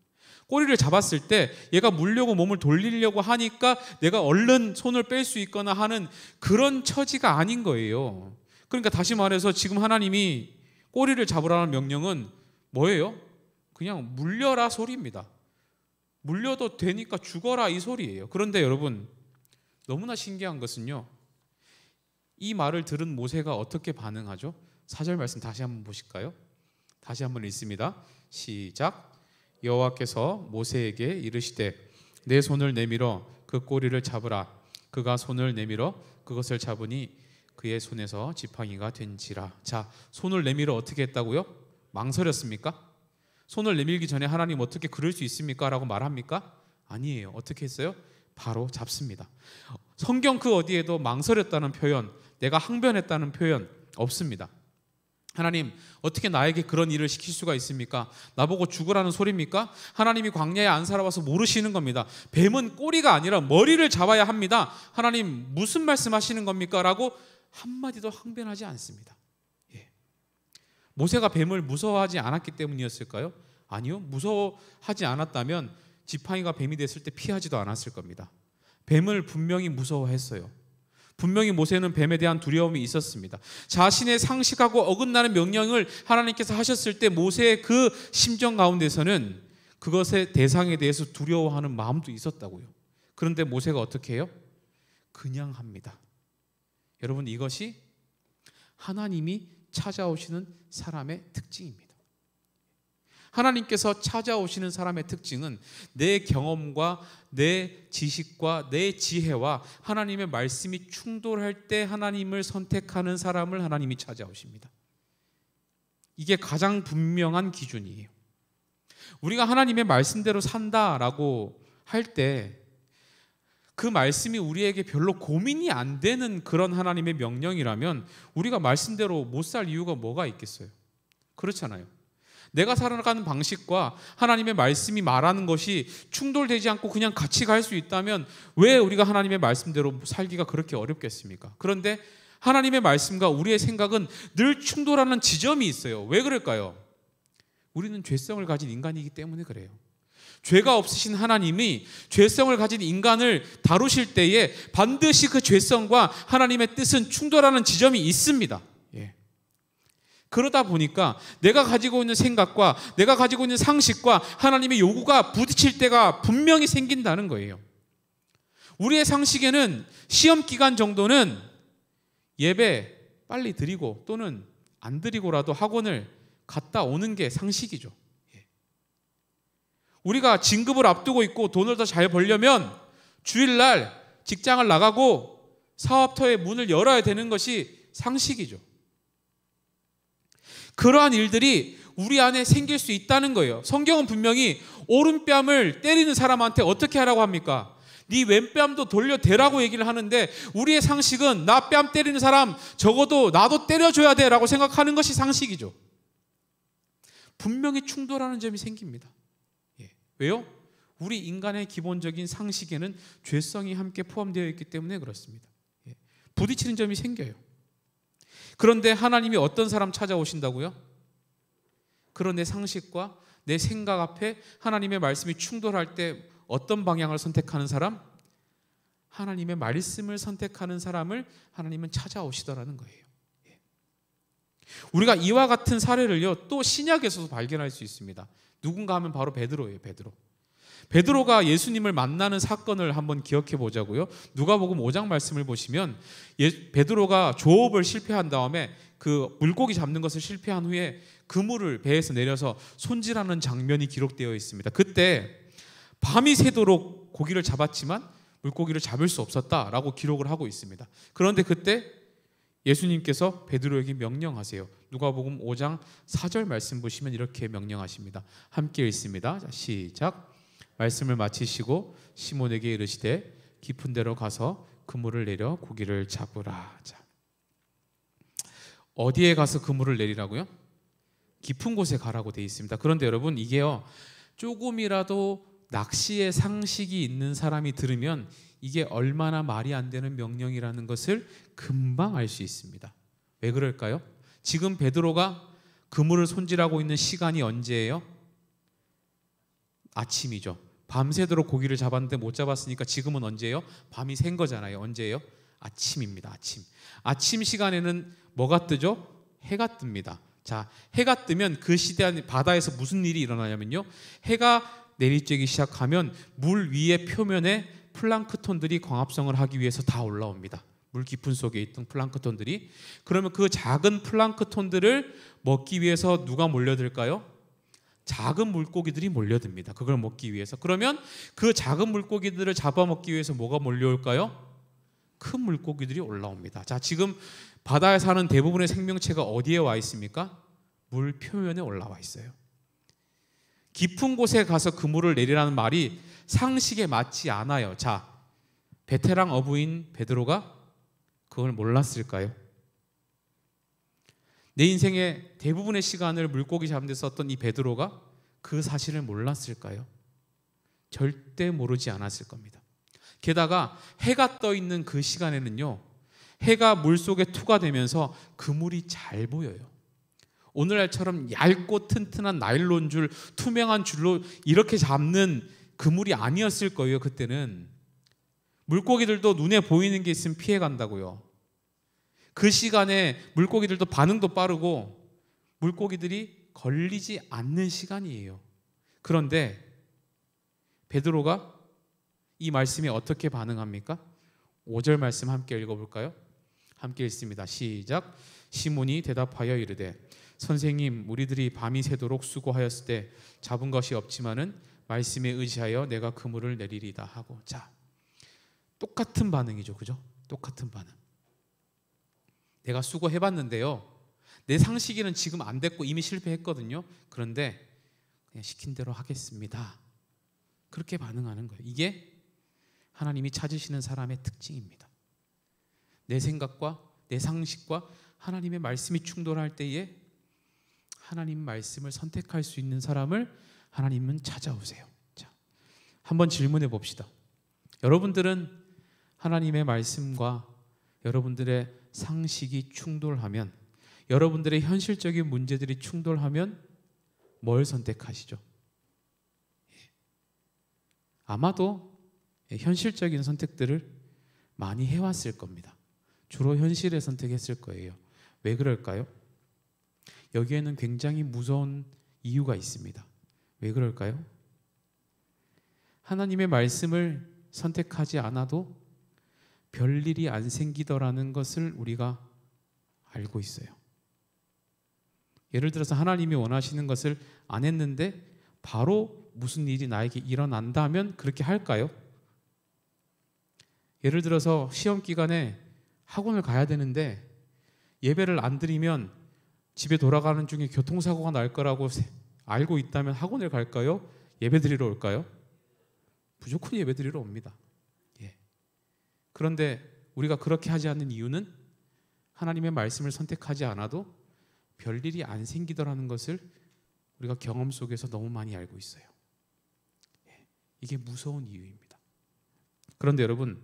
꼬리를 잡았을 때 얘가 물려고 몸을 돌리려고 하니까 내가 얼른 손을 뺄 수 있거나 하는 그런 처지가 아닌 거예요. 그러니까 다시 말해서 지금 하나님이 꼬리를 잡으라는 명령은 뭐예요? 그냥 물려라 소리입니다. 물려도 되니까 죽어라 이 소리예요. 그런데 여러분, 너무나 신기한 것은요, 이 말을 들은 모세가 어떻게 반응하죠? 4절 말씀 다시 한번 보실까요? 다시 한번 읽습니다. 시작. 여호와께서 모세에게 이르시되 내 손을 내밀어 그 꼬리를 잡으라. 그가 손을 내밀어 그것을 잡으니 그의 손에서 지팡이가 된지라. 자, 손을 내밀어 어떻게 했다고요? 망설였습니까? 손을 내밀기 전에 하나님 어떻게 그럴 수 있습니까? 라고 말합니까? 아니에요. 어떻게 했어요? 바로 잡습니다. 성경 그 어디에도 망설였다는 표현, 내가 항변했다는 표현 없습니다. 하나님 어떻게 나에게 그런 일을 시킬 수가 있습니까? 나보고 죽으라는 소리입니까? 하나님이 광야에 안 살아와서 모르시는 겁니다. 뱀은 꼬리가 아니라 머리를 잡아야 합니다. 하나님 무슨 말씀하시는 겁니까? 라고 한마디도 항변하지 않습니다. 예. 모세가 뱀을 무서워하지 않았기 때문이었을까요? 아니요. 무서워하지 않았다면 지팡이가 뱀이 됐을 때 피하지도 않았을 겁니다. 뱀을 분명히 무서워했어요. 분명히 모세는 뱀에 대한 두려움이 있었습니다. 자신의 상식하고 어긋나는 명령을 하나님께서 하셨을 때 모세의 그 심정 가운데서는 그것의 대상에 대해서 두려워하는 마음도 있었다고요. 그런데 모세가 어떻게 해요? 그냥 합니다. 여러분, 이것이 하나님이 찾아오시는 사람의 특징입니다. 하나님께서 찾아오시는 사람의 특징은 내 경험과 내 지식과 내 지혜와 하나님의 말씀이 충돌할 때 하나님을 선택하는 사람을 하나님이 찾아오십니다. 이게 가장 분명한 기준이에요. 우리가 하나님의 말씀대로 산다라고 할 때 그 말씀이 우리에게 별로 고민이 안 되는 그런 하나님의 명령이라면 우리가 말씀대로 못 살 이유가 뭐가 있겠어요? 그렇잖아요. 내가 살아가는 방식과 하나님의 말씀이 말하는 것이 충돌되지 않고 그냥 같이 갈 수 있다면 왜 우리가 하나님의 말씀대로 살기가 그렇게 어렵겠습니까? 그런데 하나님의 말씀과 우리의 생각은 늘 충돌하는 지점이 있어요. 왜 그럴까요? 우리는 죄성을 가진 인간이기 때문에 그래요. 죄가 없으신 하나님이 죄성을 가진 인간을 다루실 때에 반드시 그 죄성과 하나님의 뜻은 충돌하는 지점이 있습니다. 그러다 보니까 내가 가지고 있는 생각과 내가 가지고 있는 상식과 하나님의 요구가 부딪힐 때가 분명히 생긴다는 거예요. 우리의 상식에는 시험 기간 정도는 예배 빨리 드리고 또는 안 드리고라도 학원을 갔다 오는 게 상식이죠. 우리가 진급을 앞두고 있고 돈을 더 잘 벌려면 주일날 직장을 나가고 사업터의 문을 열어야 되는 것이 상식이죠. 그러한 일들이 우리 안에 생길 수 있다는 거예요. 성경은 분명히 오른뺨을 때리는 사람한테 어떻게 하라고 합니까? 네 왼뺨도 돌려대라고 얘기를 하는데 우리의 상식은 나 뺨 때리는 사람 적어도 나도 때려줘야 돼라고 생각하는 것이 상식이죠. 분명히 충돌하는 점이 생깁니다. 왜요? 우리 인간의 기본적인 상식에는 죄성이 함께 포함되어 있기 때문에 그렇습니다. 부딪히는 점이 생겨요. 그런데 하나님이 어떤 사람 찾아오신다고요? 그런 내 상식과 내 생각 앞에 하나님의 말씀이 충돌할 때 어떤 방향을 선택하는 사람? 하나님의 말씀을 선택하는 사람을 하나님은 찾아오시더라는 거예요. 우리가 이와 같은 사례를요 또 신약에서도 발견할 수 있습니다. 누군가 하면 바로 베드로예요. 베드로가 예수님을 만나는 사건을 한번 기억해 보자고요. 누가복음 5장 말씀을 보시면 베드로가 조업을 실패한 다음에 그 물고기 잡는 것을 실패한 후에 그물을 배에서 내려서 손질하는 장면이 기록되어 있습니다. 그때 밤이 새도록 고기를 잡았지만 물고기를 잡을 수 없었다라고 기록을 하고 있습니다. 그런데 그때 예수님께서 베드로에게 명령하세요. 누가복음 5장 4절 말씀 보시면 이렇게 명령하십니다. 함께 읽습니다. 자, 시작. 말씀을 마치시고 시몬에게 이르시되 깊은 데로 가서 그물을 내려 고기를 잡으라. 자, 어디에 가서 그물을 내리라고요? 깊은 곳에 가라고 되어 있습니다. 그런데 여러분 이게요 조금이라도 낚시의 상식이 있는 사람이 들으면 이게 얼마나 말이 안 되는 명령이라는 것을 금방 알 수 있습니다. 왜 그럴까요? 지금 베드로가 그물을 손질하고 있는 시간이 언제예요? 아침이죠. 밤새도록 고기를 잡았는데 못 잡았으니까 지금은 언제예요? 밤이 샌 거잖아요. 언제예요? 아침입니다. 아침 시간에는 뭐가 뜨죠? 해가 뜹니다. 자, 해가 뜨면 그 시대 바다에서 무슨 일이 일어나냐면요, 해가 내리쬐기 시작하면 물 위의 표면에 플랑크톤들이 광합성을 하기 위해서 다 올라옵니다. 물 깊은 속에 있던 플랑크톤들이. 그러면 그 작은 플랑크톤들을 먹기 위해서 누가 몰려들까요? 작은 물고기들이 몰려듭니다. 그걸 먹기 위해서. 그러면 그 작은 물고기들을 잡아먹기 위해서 뭐가 몰려올까요? 큰 물고기들이 올라옵니다. 자, 지금 바다에 사는 대부분의 생명체가 어디에 와 있습니까? 물 표면에 올라와 있어요. 깊은 곳에 가서 그물을 내리라는 말이 상식에 맞지 않아요. 자, 베테랑 어부인 베드로가 그걸 몰랐을까요? 내 인생의 대부분의 시간을 물고기 잡는 데 썼던 이 베드로가 그 사실을 몰랐을까요? 절대 모르지 않았을 겁니다. 게다가 해가 떠 있는 그 시간에는요, 해가 물속에 투과되면서 그물이 잘 보여요. 오늘날처럼 얇고 튼튼한 나일론 줄, 투명한 줄로 이렇게 잡는 그물이 아니었을 거예요. 그때는 물고기들도 눈에 보이는 게 있으면 피해 간다고요. 그 시간에 물고기들도 반응도 빠르고 물고기들이 걸리지 않는 시간이에요. 그런데 베드로가 이 말씀에 어떻게 반응합니까? 5절 말씀 함께 읽어볼까요? 함께 읽습니다. 시작. 시몬이 대답하여 이르되 선생님, 우리들이 밤이 새도록 수고하였을 때 잡은 것이 없지만은 말씀에 의지하여 내가 그물을 내리리다 하고. 자, 똑같은 반응이죠. 그죠? 똑같은 반응. 내가 수고해봤는데요, 내 상식에는 지금 안 됐고 이미 실패했거든요. 그런데 그냥 시킨 대로 하겠습니다. 그렇게 반응하는 거예요. 이게 하나님이 찾으시는 사람의 특징입니다. 내 생각과 내 상식과 하나님의 말씀이 충돌할 때에 하나님 말씀을 선택할 수 있는 사람을 하나님은 찾아오세요. 자, 한번 질문해 봅시다. 여러분들은 하나님의 말씀과 여러분들의 상식이 충돌하면, 여러분들의 현실적인 문제들이 충돌하면 뭘 선택하시죠? 아마도 현실적인 선택들을 많이 해왔을 겁니다. 주로 현실의 선택했을 거예요. 왜 그럴까요? 여기에는 굉장히 무서운 이유가 있습니다. 왜 그럴까요? 하나님의 말씀을 선택하지 않아도 별일이 안 생기더라는 것을 우리가 알고 있어요. 예를 들어서 하나님이 원하시는 것을 안 했는데 바로 무슨 일이 나에게 일어난다면 그렇게 할까요? 예를 들어서 시험 기간에 학원을 가야 되는데 예배를 안 드리면 집에 돌아가는 중에 교통사고가 날 거라고 알고 있다면 학원을 갈까요? 예배 드리러 올까요? 무조건 예배 드리러 옵니다. 예. 그런데 우리가 그렇게 하지 않는 이유는 하나님의 말씀을 선택하지 않아도 별일이 안 생기더라는 것을 우리가 경험 속에서 너무 많이 알고 있어요. 예. 이게 무서운 이유입니다. 그런데 여러분,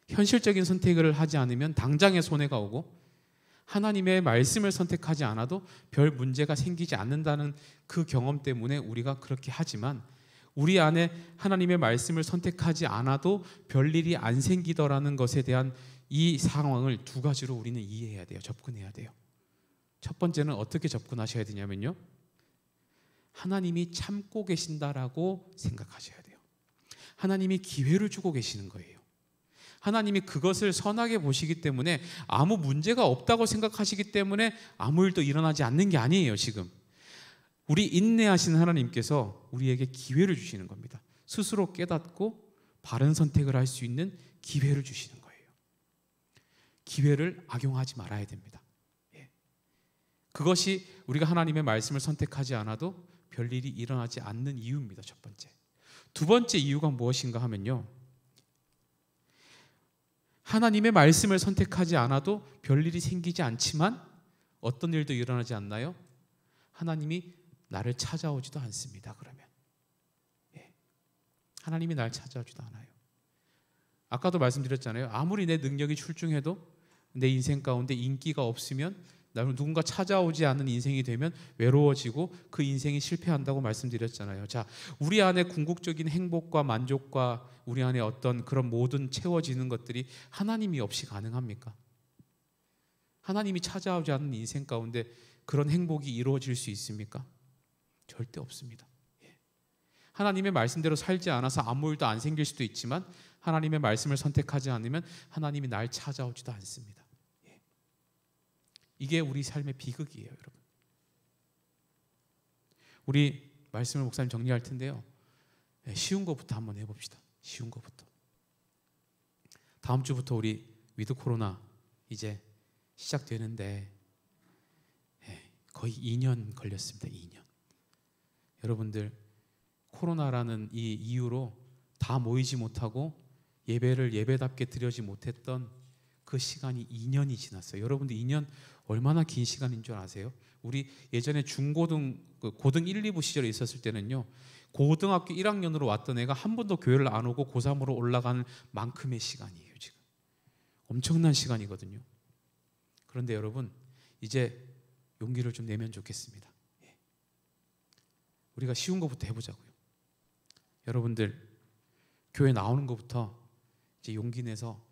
현실적인 선택을 하지 않으면 당장의 손해가 오고 하나님의 말씀을 선택하지 않아도 별 문제가 생기지 않는다는 그 경험 때문에 우리가 그렇게 하지만, 우리 안에 하나님의 말씀을 선택하지 않아도 별일이 안 생기더라는 것에 대한 이 상황을 두 가지로 우리는 이해해야 돼요. 접근해야 돼요. 첫 번째는 어떻게 접근하셔야 되냐면요, 하나님이 참고 계신다라고 생각하셔야 돼요. 하나님이 기회를 주고 계시는 거예요. 하나님이 그것을 선하게 보시기 때문에, 아무 문제가 없다고 생각하시기 때문에 아무 일도 일어나지 않는 게 아니에요. 지금 우리 인내하시는 하나님께서 우리에게 기회를 주시는 겁니다. 스스로 깨닫고 바른 선택을 할 수 있는 기회를 주시는 거예요. 기회를 악용하지 말아야 됩니다. 예. 그것이 우리가 하나님의 말씀을 선택하지 않아도 별일이 일어나지 않는 이유입니다. 첫 번째. 두 번째 이유가 무엇인가 하면요, 하나님의 말씀을 선택하지 않아도 별일이 생기지 않지만 어떤 일도 일어나지 않나요? 하나님이 나를 찾아오지도 않습니다. 그러면 하나님이 날 찾아오지도 않아요. 아까도 말씀드렸잖아요. 아무리 내 능력이 출중해도 내 인생 가운데 인기가 없으면, 나를 누군가 찾아오지 않는 인생이 되면 외로워지고 그 인생이 실패한다고 말씀드렸잖아요. 자, 우리 안에 궁극적인 행복과 만족과 우리 안에 어떤 그런 모든 채워지는 것들이 하나님이 없이 가능합니까? 하나님이 찾아오지 않는 인생 가운데 그런 행복이 이루어질 수 있습니까? 절대 없습니다. 하나님의 말씀대로 살지 않아서 아무 일도 안 생길 수도 있지만 하나님의 말씀을 선택하지 않으면 하나님이 날 찾아오지도 않습니다. 이게 우리 삶의 비극이에요, 여러분. 우리 말씀을 목사님 정리할 텐데요. 쉬운 것부터 한번 해봅시다. 쉬운 것부터. 다음 주부터 우리 위드 코로나 이제 시작되는데 거의 2년 걸렸습니다. 2년. 여러분들 코로나라는 이 이유로 다 모이지 못하고 예배를 예배답게 드리지 못했던 그 시간이 2년이 지났어요. 여러분들 2년 얼마나 긴 시간인 줄 아세요? 우리 예전에 고등 1, 2부 시절에 있었을 때는요, 고등학교 1학년으로 왔던 애가 한 번도 교회를 안 오고 고3으로 올라가는 만큼의 시간이에요. 지금 엄청난 시간이거든요. 그런데 여러분 이제 용기를 좀 내면 좋겠습니다. 우리가 쉬운 것부터 해보자고요. 여러분들 교회 나오는 것부터 이제 용기 내서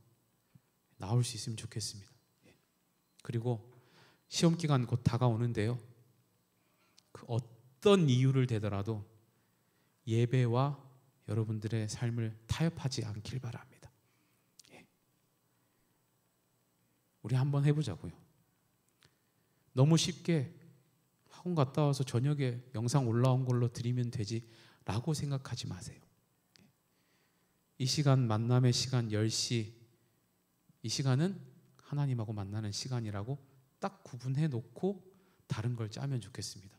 나올 수 있으면 좋겠습니다. 그리고 시험 기간 곧 다가오는데요. 그 어떤 이유를 대더라도 예배와 여러분들의 삶을 타협하지 않길 바랍니다. 우리 한번 해보자고요. 너무 쉽게 학원 갔다 와서 저녁에 영상 올라온 걸로 드리면 되지 라고 생각하지 마세요. 이 시간, 만남의 시간 10시, 이 시간은 하나님하고 만나는 시간이라고 딱 구분해 놓고 다른 걸 짜면 좋겠습니다.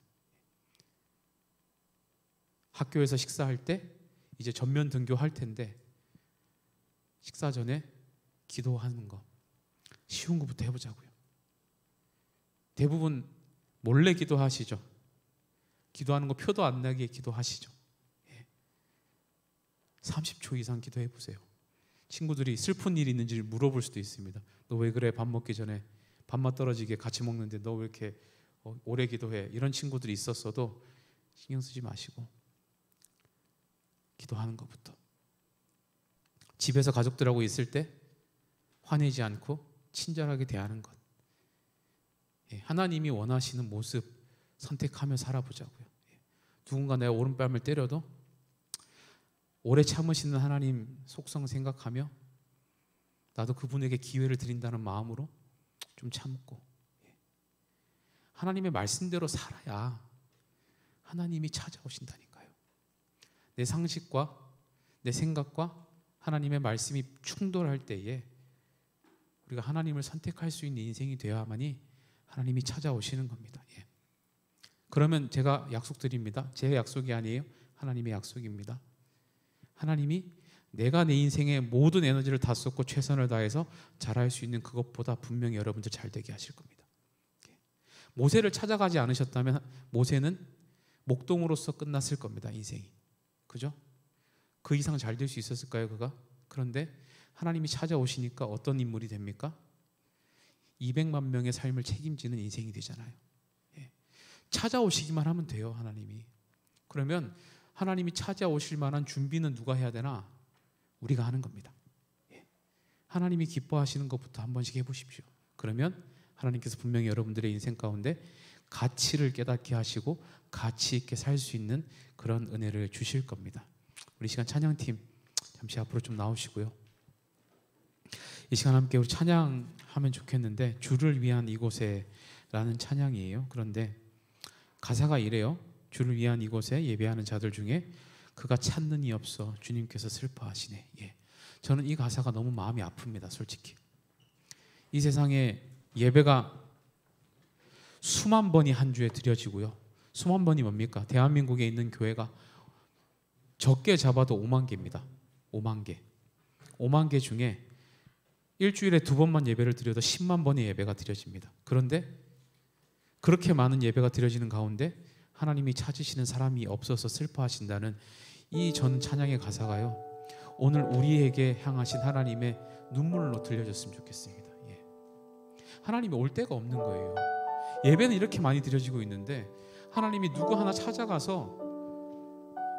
학교에서 식사할 때 이제 전면 등교할 텐데 식사 전에 기도하는 거 쉬운 것부터 해보자고요. 대부분 몰래 기도하시죠. 기도하는 거 표도 안 나게 기도하시죠. 30초 이상 기도해 보세요. 친구들이 슬픈 일이 있는지 물어볼 수도 있습니다. 너 왜 그래? 밥 먹기 전에 밥맛 떨어지게 같이 먹는데 너 왜 이렇게 오래 기도해? 이런 친구들이 있었어도 신경 쓰지 마시고 기도하는 것부터. 집에서 가족들하고 있을 때 화내지 않고 친절하게 대하는 것. 하나님이 원하시는 모습 선택하며 살아보자고요. 누군가 내 오른뺨을 때려도 오래 참으시는 하나님 속성 생각하며 나도 그분에게 기회를 드린다는 마음으로 좀 참고 하나님의 말씀대로 살아야 하나님이 찾아오신다니까요. 내 상식과 내 생각과 하나님의 말씀이 충돌할 때에 우리가 하나님을 선택할 수 있는 인생이 되어야만이 하나님이 찾아오시는 겁니다. 그러면 제가 약속드립니다. 제 약속이 아니에요. 하나님의 약속입니다. 하나님이 내가 내 인생의 모든 에너지를 다 쏟고 최선을 다해서 잘할 수 있는 그것보다 분명히 여러분들 잘 되게 하실 겁니다. 모세를 찾아가지 않으셨다면 모세는 목동으로서 끝났을 겁니다. 인생이. 그죠? 그 이상 잘 될 수 있었을까요? 그가? 그런데 하나님이 찾아오시니까 어떤 인물이 됩니까? 200만 명의 삶을 책임지는 인생이 되잖아요. 찾아오시기만 하면 돼요. 하나님이. 그러면 하나님이 찾아오실 만한 준비는 누가 해야 되나? 우리가 하는 겁니다. 하나님이 기뻐하시는 것부터 한 번씩 해보십시오. 그러면 하나님께서 분명히 여러분들의 인생 가운데 가치를 깨닫게 하시고 가치 있게 살 수 있는 그런 은혜를 주실 겁니다. 우리 시간 찬양팀 잠시 앞으로 좀 나오시고요. 이 시간 함께 우리 찬양하면 좋겠는데 주를 위한 이곳에 라는 찬양이에요. 그런데 가사가 이래요. 주를 위한 이곳에 예배하는 자들 중에 그가 찾는 이 없어 주님께서 슬퍼하시네. 저는 이 가사가 너무 마음이 아픕니다. 솔직히 이 세상에 예배가 수만 번이 한 주에 드려지고요. 수만 번이 뭡니까? 대한민국에 있는 교회가 적게 잡아도 5만 개입니다. 5만 개. 5만 개 중에 일주일에 2번만 예배를 드려도 10만 번의 예배가 드려집니다. 그런데 그렇게 많은 예배가 드려지는 가운데 하나님이 찾으시는 사람이 없어서 슬퍼하신다는 이 전 찬양의 가사가요, 오늘 우리에게 향하신 하나님의 눈물로 들려졌으면 좋겠습니다. 하나님이 올 데가 없는 거예요. 예배는 이렇게 많이 드려지고 있는데 하나님이 누구 하나 찾아가서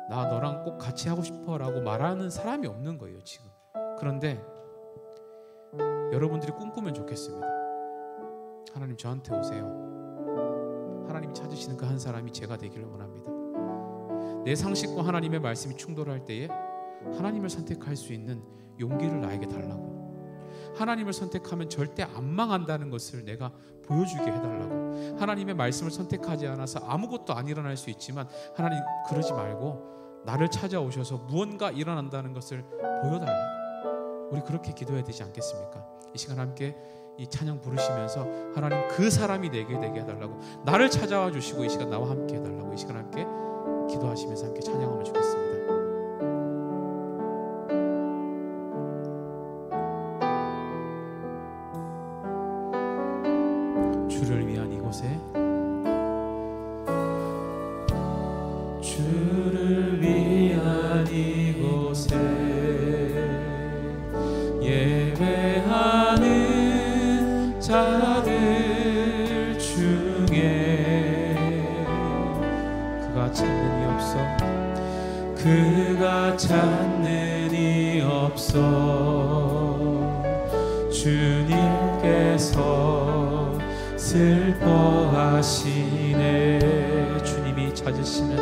나 너랑 꼭 같이 하고 싶어 라고 말하는 사람이 없는 거예요 지금. 그런데 여러분들이 꿈꾸면 좋겠습니다. 하나님 저한테 오세요. 하나님이 찾으시는 그 한 사람이 제가 되기를 원합니다. 내 상식과 하나님의 말씀이 충돌할 때에 하나님을 선택할 수 있는 용기를 나에게 달라고, 하나님을 선택하면 절대 안 망한다는 것을 내가 보여주게 해달라고, 하나님의 말씀을 선택하지 않아서 아무것도 안 일어날 수 있지만 하나님 그러지 말고 나를 찾아오셔서 무언가 일어난다는 것을 보여달라고, 우리 그렇게 기도해야 되지 않겠습니까? 이 시간 함께 이 찬양 부르시면서 하나님 그 사람이 내게 되게 해달라고, 나를 찾아와 주시고 이 시간 나와 함께 해달라고, 이 시간 함께 기도하시면서 함께 찬양하면 좋겠습니다. 주를 위한 이곳에, 주를 위한 이곳에 예배하는 자들 중에 그가 찾는 이 없어, 그가 찾는 이 없어. 주님께서 슬퍼하시네. 주님이 찾으시는,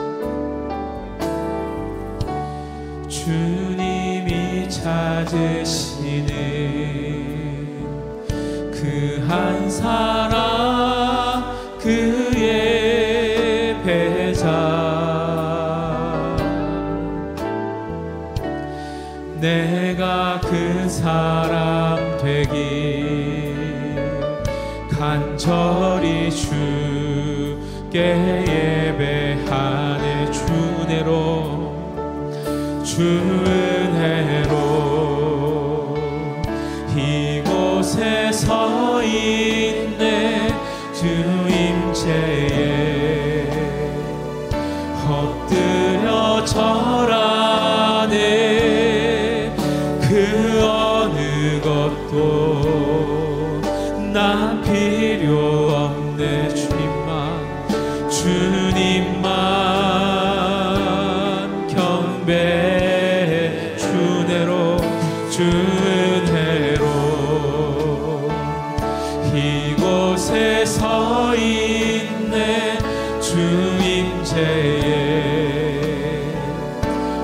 주님이 찾으시는 그 한 사람, 그의 배자. 내가 그 사람 되기 간절히 주께 예배하네. 주 은혜로, 주 은혜로 이곳에 서 있네. 주 임재에 엎드려 절하네. 그 어느 것도 난 필요 없네. 주님만, 주님만 경배. 주 은혜로, 주 은혜로 이곳에 서 있네. 주 임재에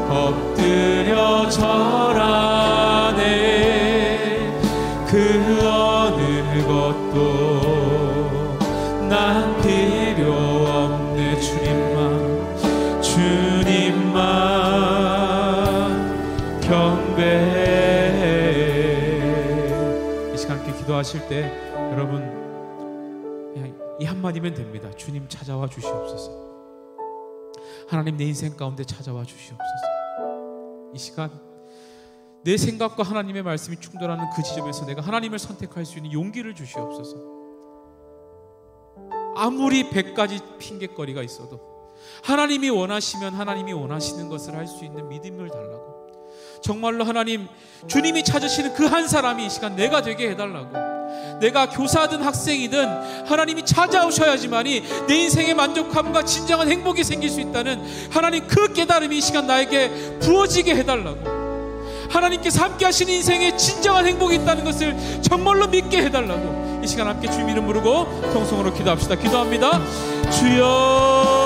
엎드려 절하네. 그 어느 것도 난 필요 없네. 주님만, 주님만 경배. 이 시간 함께 기도하실 때 여러분 그냥 이 한마디면 됩니다. 주님 찾아와 주시옵소서. 하나님 내 인생 가운데 찾아와 주시옵소서. 이 시간 내 생각과 하나님의 말씀이 충돌하는 그 지점에서 내가 하나님을 선택할 수 있는 용기를 주시옵소서. 아무리 100가지 핑계거리가 있어도 하나님이 원하시면 하나님이 원하시는 것을 할 수 있는 믿음을 달라고, 정말로 하나님 주님이 찾으시는 그 한 사람이 이 시간 내가 되게 해달라고. 내가 교사든 학생이든 하나님이 찾아오셔야지만이 내 인생의 만족함과 진정한 행복이 생길 수 있다는 하나님 그 깨달음이 이 시간 나에게 부어지게 해달라고, 하나님께서 함께 하시는 인생에 진정한 행복이 있다는 것을 정말로 믿게 해달라고, 이 시간 함께 주님 이름 부르고 통성으로 기도합시다. 기도합니다. 주여,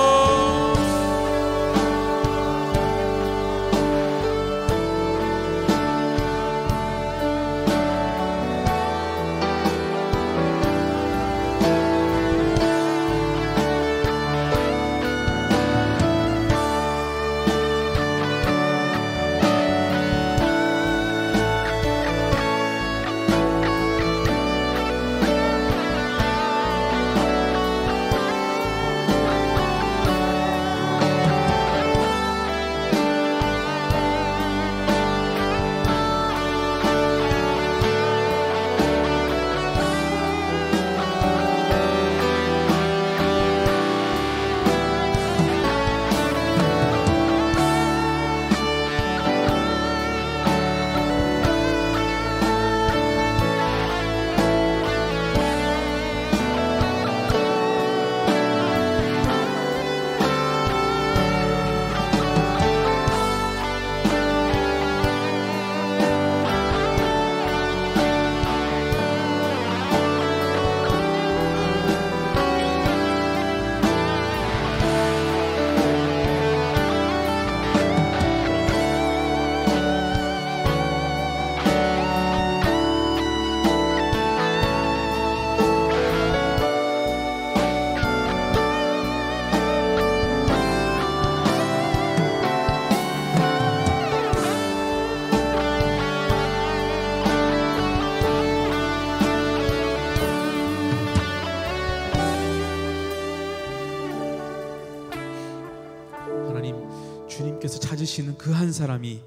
찾으시는 그 한 사람이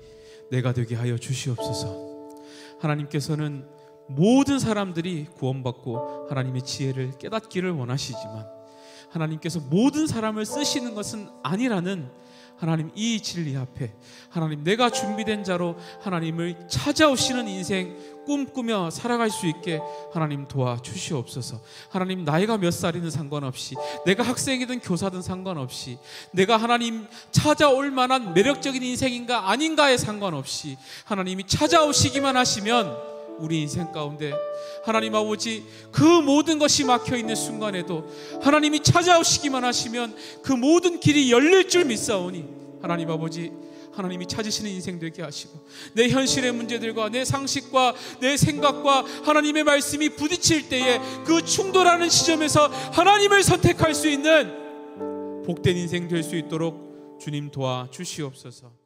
내가 되게 하여 주시옵소서. 하나님께서는 모든 사람들이 구원받고 하나님의 지혜를 깨닫기를 원하시지만 하나님께서 모든 사람을 쓰시는 것은 아니라는 하나님 이 진리 앞에 하나님 내가 준비된 자로 하나님을 찾아오시는 인생 꿈꾸며 살아갈 수 있게 하나님 도와주시옵소서. 하나님 나이가 몇 살이든 상관없이, 내가 학생이든 교사든 상관없이, 내가 하나님 찾아올 만한 매력적인 인생인가 아닌가에 상관없이 하나님이 찾아오시기만 하시면 우리 인생 가운데 하나님 아버지 그 모든 것이 막혀있는 순간에도 하나님이 찾아오시기만 하시면 그 모든 길이 열릴 줄 믿사오니 하나님 아버지 하나님이 찾으시는 인생 되게 하시고 내 현실의 문제들과 내 상식과 내 생각과 하나님의 말씀이 부딪힐 때에 그 충돌하는 시점에서 하나님을 선택할 수 있는 복된 인생 될 수 있도록 주님 도와주시옵소서.